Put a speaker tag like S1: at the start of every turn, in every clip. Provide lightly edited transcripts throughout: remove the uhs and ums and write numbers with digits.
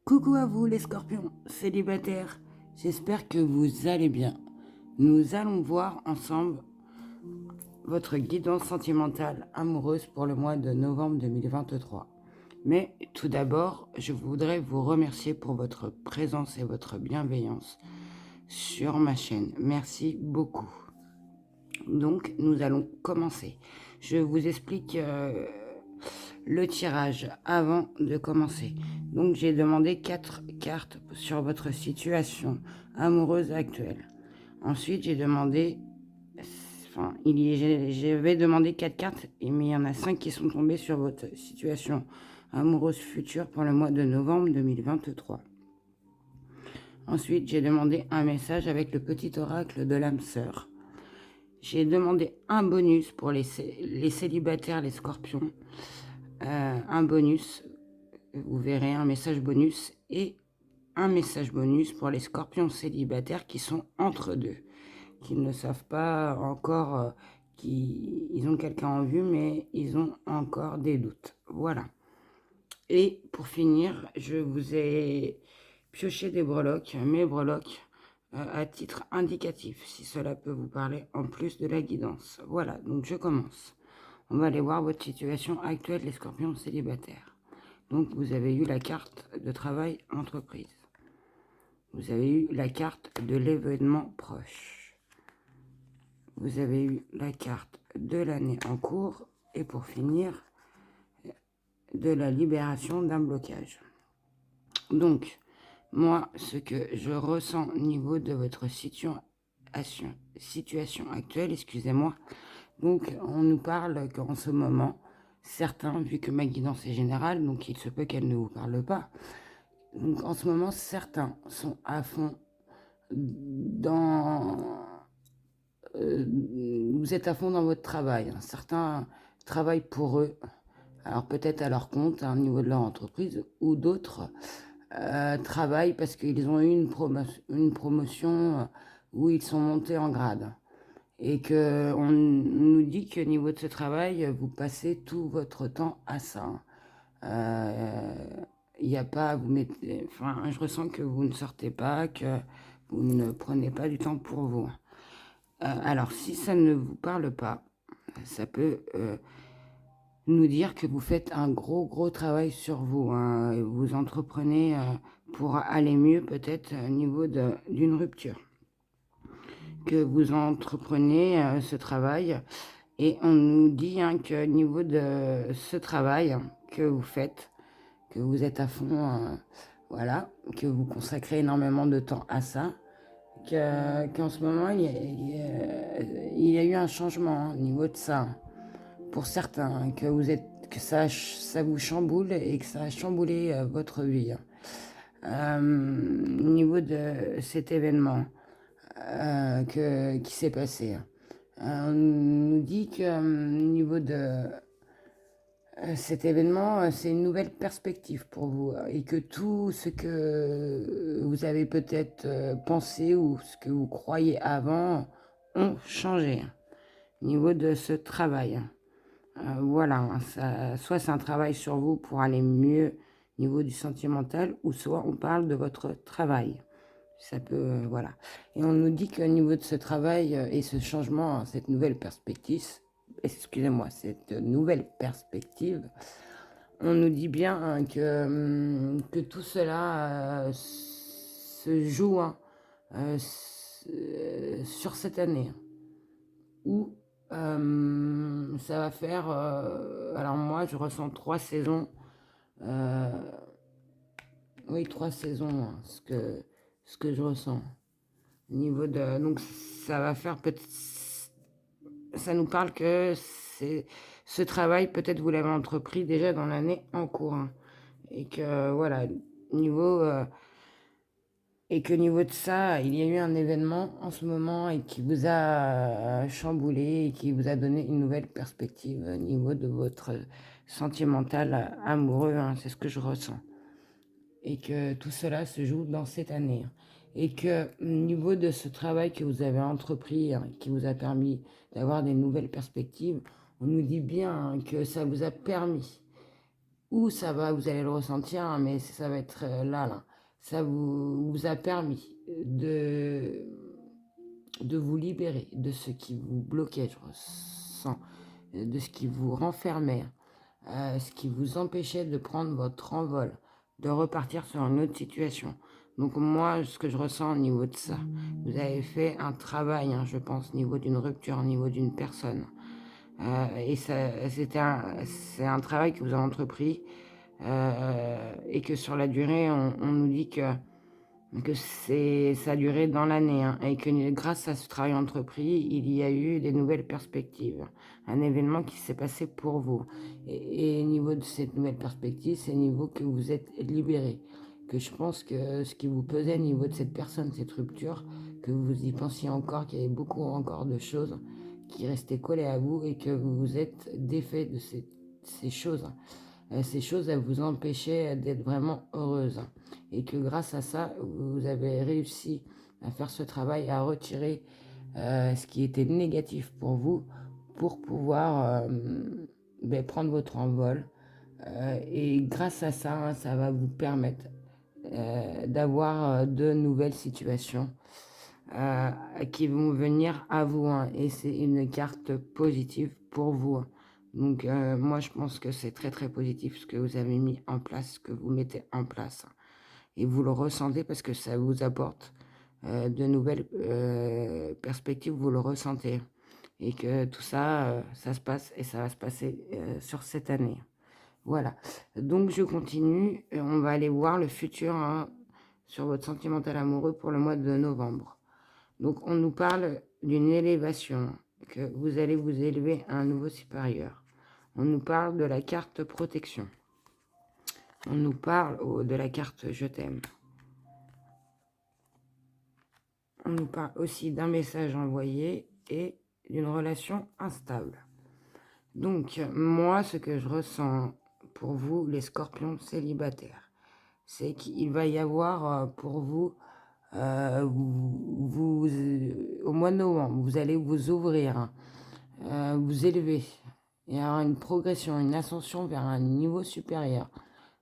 S1: Coucou à vous les scorpions célibataires, j'espère que vous allez bien. Nous allons voir ensemble votre guidance sentimentale amoureuse pour le mois de novembre 2023. Mais tout d'abord, je voudrais vous remercier pour votre présence et votre bienveillance sur ma chaîne. Merci beaucoup. Donc, nous allons commencer. Je vous explique le tirage avant de commencer. Donc, j'ai demandé 4 cartes sur votre situation amoureuse actuelle. Ensuite, j'ai demandé... j'avais demandé 4 cartes, mais il y en a 5 qui sont tombées sur votre situation amoureuse future pour le mois de novembre 2023. Ensuite, j'ai demandé un message avec le petit oracle de l'âme sœur. J'ai demandé un bonus pour les célibataires, les scorpions. Un bonus, vous verrez un message bonus et un message bonus pour les scorpions célibataires qui sont entre deux, qui ne savent pas encore qu'ils ont quelqu'un en vue, mais ils ont encore des doutes. Voilà. Et pour finir, je vous ai pioché des breloques, mes breloques, à titre indicatif, si cela peut vous parler en plus de la guidance. Voilà, donc je commence. On va aller voir votre situation actuelle, les scorpions célibataires. Donc, vous avez eu la carte de travail entreprise. Vous avez eu la carte de l'événement proche. Vous avez eu la carte de l'année en cours. Et pour finir, de la libération d'un blocage. Donc, moi, ce que je ressens au niveau de votre situation actuelle, excusez-moi. Donc, on nous parle qu'en ce moment, certains, vu que ma guidance est générale, donc il se peut qu'elle ne vous parle pas. Donc, en ce moment, certains sont à fond dans... vous êtes à fond dans votre travail. Certains travaillent pour eux, alors peut-être à leur compte, au niveau de leur entreprise, ou d'autres travaillent parce qu'ils ont eu une promotion où ils sont montés en grade. Et qu'on nous dit qu'au niveau de ce travail, vous passez tout votre temps à ça. Il n'y a pas, vous mettez, enfin, je ressens que vous ne sortez pas, que vous ne prenez pas du temps pour vous. Alors, si ça ne vous parle pas, ça peut nous dire que vous faites un gros travail sur vous. Hein, vous entreprenez pour aller mieux, peut-être au niveau d'une rupture. Que vous entreprenez ce travail. Et on nous dit qu'au niveau de ce travail que vous faites, que vous êtes à fond, voilà, que vous consacrez énormément de temps à ça, qu'en ce moment, il y a eu un changement au niveau de ça. Pour certains, que ça vous chamboule et que ça a chamboulé votre vie. Au niveau de cet événement qui s'est passé. On nous dit que au niveau de cet événement, c'est une nouvelle perspective pour vous et que tout ce que vous avez peut-être pensé ou ce que vous croyez avant ont changé au niveau de ce travail. Voilà, soit c'est un travail sur vous pour aller mieux au niveau du sentimental, ou soit on parle de votre travail. Ça peut, voilà. Et on nous dit qu'au niveau de ce travail et ce changement, cette nouvelle perspective, cette nouvelle perspective, on nous dit bien que tout cela se joue sur cette année. Où ça va faire... alors moi, je ressens 3 saisons. Oui, 3 saisons, hein, ce que je ressens. Au niveau de... Donc, ça va faire peut-être... Ça nous parle que ce travail, peut-être vous l'avez entrepris déjà dans l'année en cours. Hein, et que, voilà, niveau... et qu'au niveau de ça, il y a eu un événement en ce moment et qui vous a chamboulé et qui vous a donné une nouvelle perspective au niveau de votre sentimental amoureux. Hein, c'est ce que je ressens. Et que tout cela se joue dans cette année. Et que au niveau de ce travail que vous avez entrepris, hein, qui vous a permis d'avoir des nouvelles perspectives, on nous dit bien que ça vous a permis ou ça va, vous allez le ressentir, hein, mais ça va être là. Ça vous a permis de vous libérer de ce qui vous bloquait, je ressens, de ce qui vous renfermait, ce qui vous empêchait de prendre votre envol, de repartir sur une autre situation. Donc moi, ce que je ressens au niveau de ça, vous avez fait un travail, hein, je pense, au niveau d'une rupture, au niveau d'une personne. Et c'est un travail que vous avez entrepris et que sur la durée, on nous dit que ça a duré dans l'année, hein, et que grâce à ce travail entrepris, il y a eu des nouvelles perspectives, un événement qui s'est passé pour vous. Et au niveau de cette nouvelle perspective, c'est au niveau que vous êtes libéré. Que je pense que ce qui vous pesait au niveau de cette personne, cette rupture, que vous y pensiez encore, qu'il y avait beaucoup encore de choses qui restaient collées à vous et que vous vous êtes défait de ces choses. Ces choses, elles vous empêchaient d'être vraiment heureuse. Et que grâce à ça, vous avez réussi à faire ce travail, à retirer ce qui était négatif pour vous, pour pouvoir prendre votre envol. Et grâce à ça, hein, ça va vous permettre d'avoir de nouvelles situations qui vont venir à vous, hein, et c'est une carte positive pour vous, hein. Donc moi je pense que c'est très très positif ce que vous avez mis en place, ce que vous mettez en place, et vous le ressentez parce que ça vous apporte de nouvelles perspectives, vous le ressentez, et que tout ça, ça se passe et ça va se passer sur cette année. Voilà, donc je continue, on va aller voir le futur, hein, sur votre sentimental amoureux pour le mois de novembre. Donc, on nous parle d'une élévation, que vous allez vous élever à un niveau supérieur. On nous parle de la carte protection. On nous parle de la carte je t'aime. On nous parle aussi d'un message envoyé et d'une relation instable. Donc, moi, ce que je ressens pour vous, les scorpions célibataires, c'est qu'il va y avoir pour vous au mois de novembre, vous allez vous ouvrir, hein, vous élever. Il y aura une progression, une ascension vers un niveau supérieur.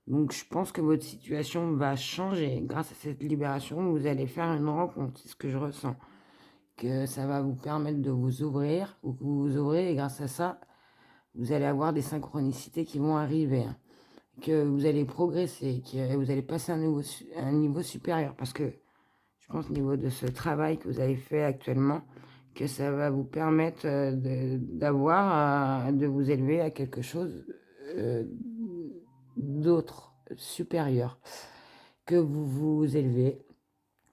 S1: Donc je pense que votre situation va changer grâce à cette libération. Vous allez faire une rencontre, c'est ce que je ressens. Que ça va vous permettre de vous ouvrir, ou que vous vous ouvrez, et grâce à ça, vous allez avoir des synchronicités qui vont arriver, hein. Que vous allez progresser, que vous allez passer à un niveau supérieur. Parce que je pense au niveau de ce travail que vous avez fait actuellement, que ça va vous permettre de vous élever à quelque chose d'autre, supérieur. Que vous vous élevez,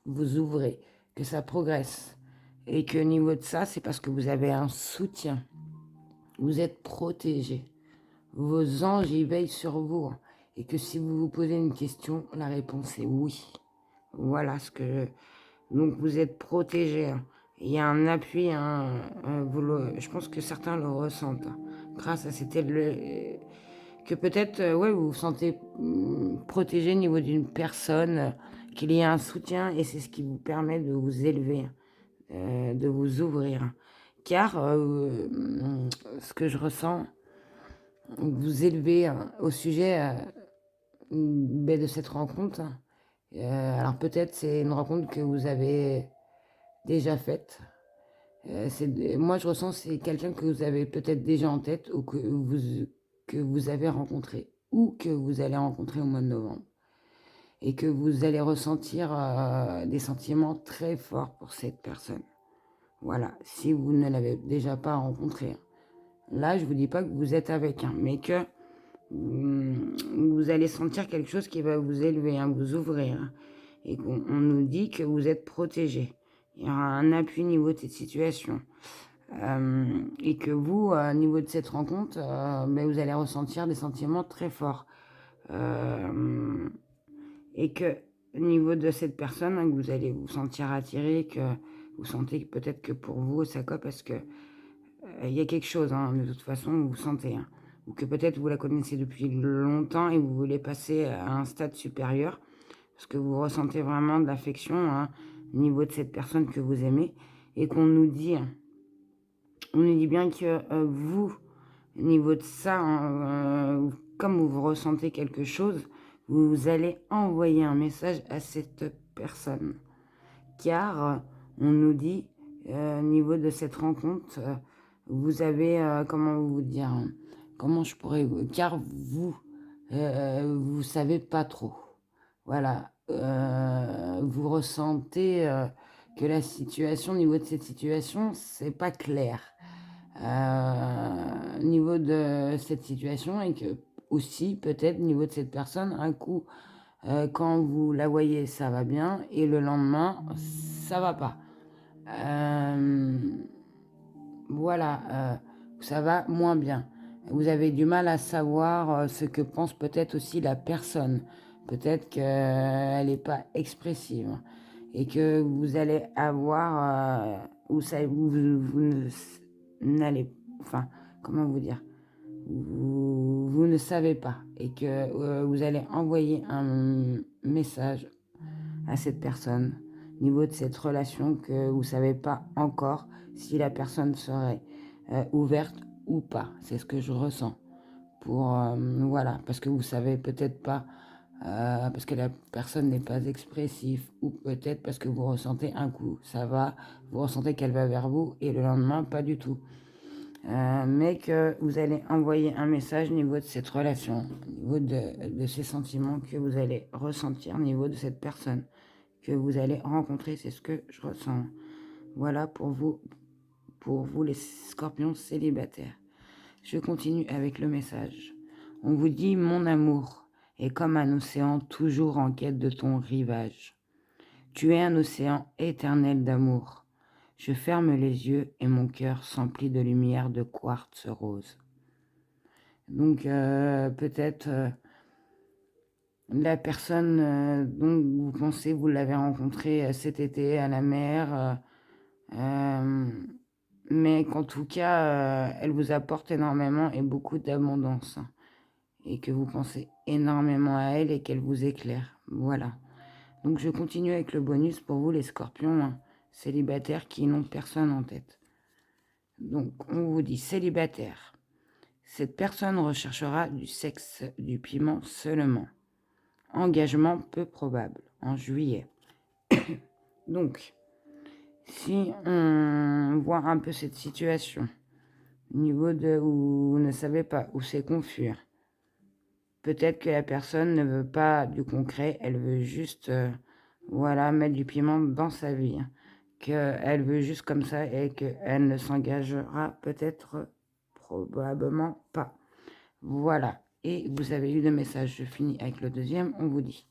S1: vous ouvrez, que ça progresse. Et que au niveau de ça, c'est parce que vous avez un soutien. Vous êtes protégé. Vos anges, ils veillent sur vous. Et que si vous vous posez une question, la réponse est oui. Voilà ce que... Donc vous êtes protégé, hein. Il y a un appui, hein, je pense que certains le ressentent, hein, grâce à cette aide, que peut-être ouais, vous vous sentez protégé au niveau d'une personne, qu'il y a un soutien, et c'est ce qui vous permet de vous élever, de vous ouvrir. Car ce que je ressens, vous élevez, hein, au sujet de cette rencontre, hein. Alors peut-être c'est une rencontre que vous avez déjà faite. Moi, je ressens c'est quelqu'un que vous avez peut-être déjà en tête, ou que vous avez rencontré, ou que vous allez rencontrer au mois de novembre. Et que vous allez ressentir des sentiments très forts pour cette personne. Voilà, si vous ne l'avez déjà pas rencontré. Là, je ne vous dis pas que vous êtes avec, hein, mais que vous allez sentir quelque chose qui va vous élever, hein, vous ouvrir, hein, et qu'on nous dit que vous êtes protégé. Il y aura un appui au niveau de cette situation. Et que vous, au niveau de cette rencontre, vous allez ressentir des sentiments très forts. Et que au niveau de cette personne, hein, que vous allez vous sentir attiré, que vous sentez peut-être que pour vous, ça colle parce que il y a quelque chose, hein, de toute façon, vous sentez, hein, ou que peut-être vous la connaissez depuis longtemps et vous voulez passer à un stade supérieur, parce que vous ressentez vraiment de l'affection, hein, au niveau de cette personne que vous aimez, et qu'on nous dit, on nous dit bien que vous Au niveau de ça, hein, comme vous ressentez quelque chose, vous allez envoyer un message à cette personne. Car on nous dit, au niveau de cette rencontre, vous avez, comment vous dire, comment je pourrais, car vous savez pas trop. Voilà, vous ressentez que la situation, au niveau de cette situation, c'est pas clair. Au niveau de cette situation et que aussi peut-être au niveau de cette personne, un coup, quand vous la voyez, ça va bien et le lendemain, ça va pas. Voilà, ça va moins bien. Vous avez du mal à savoir ce que pense peut-être aussi la personne. Peut-être qu'elle n'est pas expressive et que vous allez avoir, vous n'allez, enfin, comment vous dire, vous ne savez pas et que vous allez envoyer un message à cette personne au niveau de cette relation que vous ne savez pas encore si la personne serait ouverte ou pas. C'est ce que je ressens. Voilà, parce que vous savez peut-être pas, parce que la personne n'est pas expressive, ou peut-être parce que vous ressentez un coup, ça va, vous ressentez qu'elle va vers vous, et le lendemain, pas du tout. Mais que vous allez envoyer un message au niveau de cette relation, au niveau de ces sentiments que vous allez ressentir au niveau de cette personne que vous allez rencontrer, c'est ce que je ressens. Voilà pour vous les scorpions célibataires. Je continue avec le message. On vous dit, mon amour est comme un océan toujours en quête de ton rivage. Tu es un océan éternel d'amour. Je ferme les yeux et mon cœur s'emplit de lumière de quartz rose. Donc peut-être la personne dont vous pensez, vous l'avez rencontrée cet été à la mer, mais qu'en tout cas, elle vous apporte énormément et beaucoup d'abondance. Et que vous pensez énormément à elle et qu'elle vous éclaire. Voilà. Donc je continue avec le bonus pour vous les scorpions célibataires qui n'ont personne en tête. Donc on vous dit célibataire. Cette personne recherchera du sexe, du piment seulement. Engagement peu probable en juillet. Donc, si on voit un peu cette situation, au niveau de où vous ne savez pas, où c'est confus, peut-être que la personne ne veut pas du concret, elle veut juste voilà, mettre du piment dans sa vie. Qu'elle veut juste comme ça et qu'elle ne s'engagera peut-être probablement pas. Voilà. Et vous avez eu le message. Je finis avec le deuxième. On vous dit: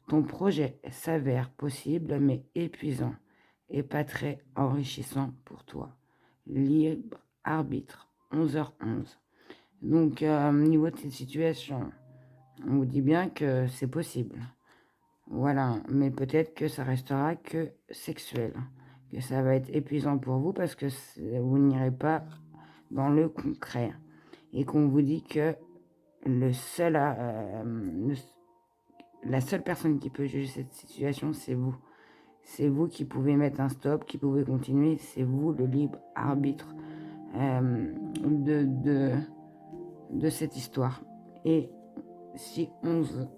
S1: ton projet s'avère possible mais épuisant et pas très enrichissant pour toi. Libre arbitre, 11h11. Donc, au niveau de cette situation, on vous dit bien que c'est possible. Voilà, mais peut-être que ça restera que sexuel. Que ça va être épuisant pour vous parce que vous n'irez pas dans le concret. Et qu'on vous dit que la seule personne qui peut juger cette situation, c'est vous. C'est vous qui pouvez mettre un stop, qui pouvez continuer. C'est vous le libre arbitre de cette histoire. Et si 11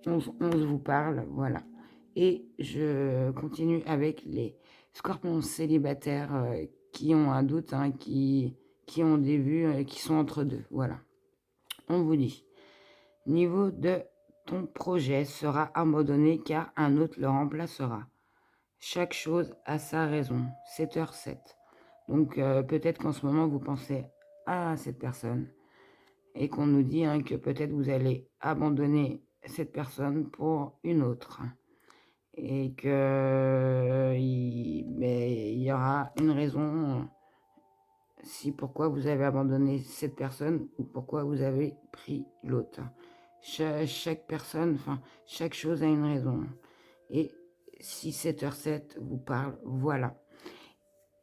S1: vous parle, voilà. Et je continue avec les scorpions célibataires qui ont un doute, qui ont des vues, qui sont entre deux, voilà. On vous dit, niveau de ton projet sera abandonné car un autre le remplacera. Chaque chose a sa raison, 7h07. Donc peut-être qu'en ce moment vous pensez à cette personne et qu'on nous dit que peut-être vous allez abandonner cette personne pour une autre et que il y aura une raison si pourquoi vous avez abandonné cette personne ou pourquoi vous avez pris l'autre. Chaque personne, enfin chaque chose a une raison. Et si 7h07 vous parle, voilà.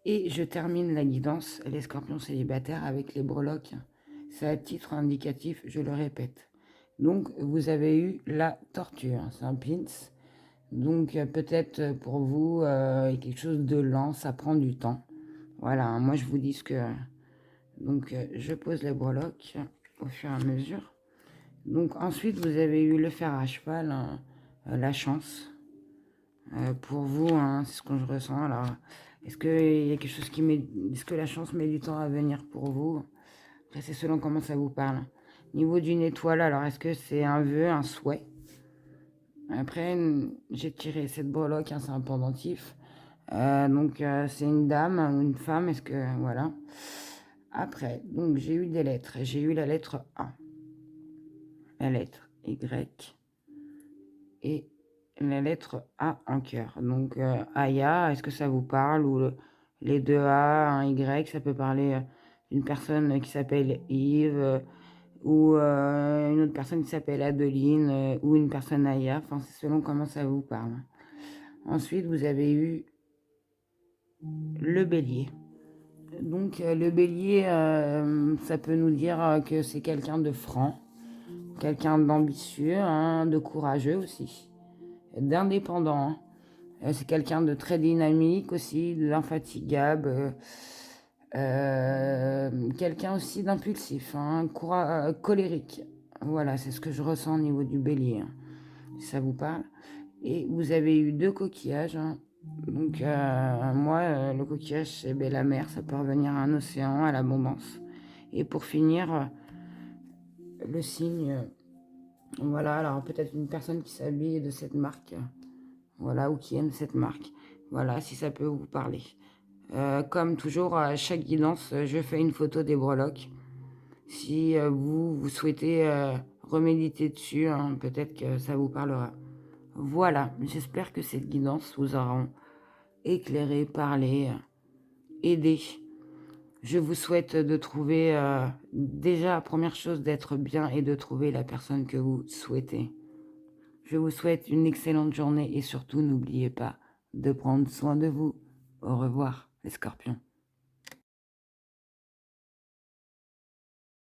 S1: Et je termine la guidance, les scorpions célibataires, avec les breloques. C'est à titre indicatif, je le répète. Donc, vous avez eu la torture, c'est un pins. Donc, peut-être pour vous, quelque chose de lent, ça prend du temps. Voilà, moi je vous dis ce que Donc, je pose les breloques au fur et à mesure. Donc, ensuite, vous avez eu le fer à cheval, hein, la chance. Pour vous, hein, c'est ce que je ressens. Alors, est-ce qu'il y a quelque chose qui met... Est-ce que la chance met du temps à venir pour vous? Après, c'est selon comment ça vous parle. Niveau d'une étoile, alors, est-ce que c'est un vœu, un souhait? Après, j'ai tiré cette breloque, hein, c'est un pendentif. Donc, c'est une dame ou une femme, est-ce que... Voilà. Après, donc, j'ai eu des lettres. J'ai eu la lettre A, la lettre Y et la lettre A en cœur. Donc, Aya, est-ce que ça vous parle? Ou les deux A, un Y, ça peut parler d'une personne qui s'appelle Yves, ou une autre personne qui s'appelle Adeline, ou une personne Aya. Enfin, c'est selon comment ça vous parle. Ensuite, vous avez eu le bélier. Donc, le bélier, ça peut nous dire que c'est quelqu'un de franc, quelqu'un d'ambitieux, hein, de courageux aussi, d'indépendant, hein. C'est quelqu'un de très dynamique aussi, d'infatigable, quelqu'un aussi d'impulsif, hein, colérique. Voilà, c'est ce que je ressens au niveau du bélier, hein, si ça vous parle. Et vous avez eu deux coquillages, hein. Donc, moi, le coquillage, c'est la mer, ça peut revenir à un océan, à l'abondance. Et pour finir, le signe, voilà, alors peut-être une personne qui s'habille de cette marque, voilà, ou qui aime cette marque. Voilà, si ça peut vous parler. Comme toujours, à chaque guidance, je fais une photo des breloques. Si vous souhaitez reméditer dessus, hein, peut-être que ça vous parlera. Voilà, j'espère que cette guidance vous aura éclairé, parlé, aidé. Je vous souhaite de trouver, déjà, première chose, d'être bien et de trouver la personne que vous souhaitez. Je vous souhaite une excellente journée et surtout, n'oubliez pas de prendre soin de vous. Au revoir, les scorpions.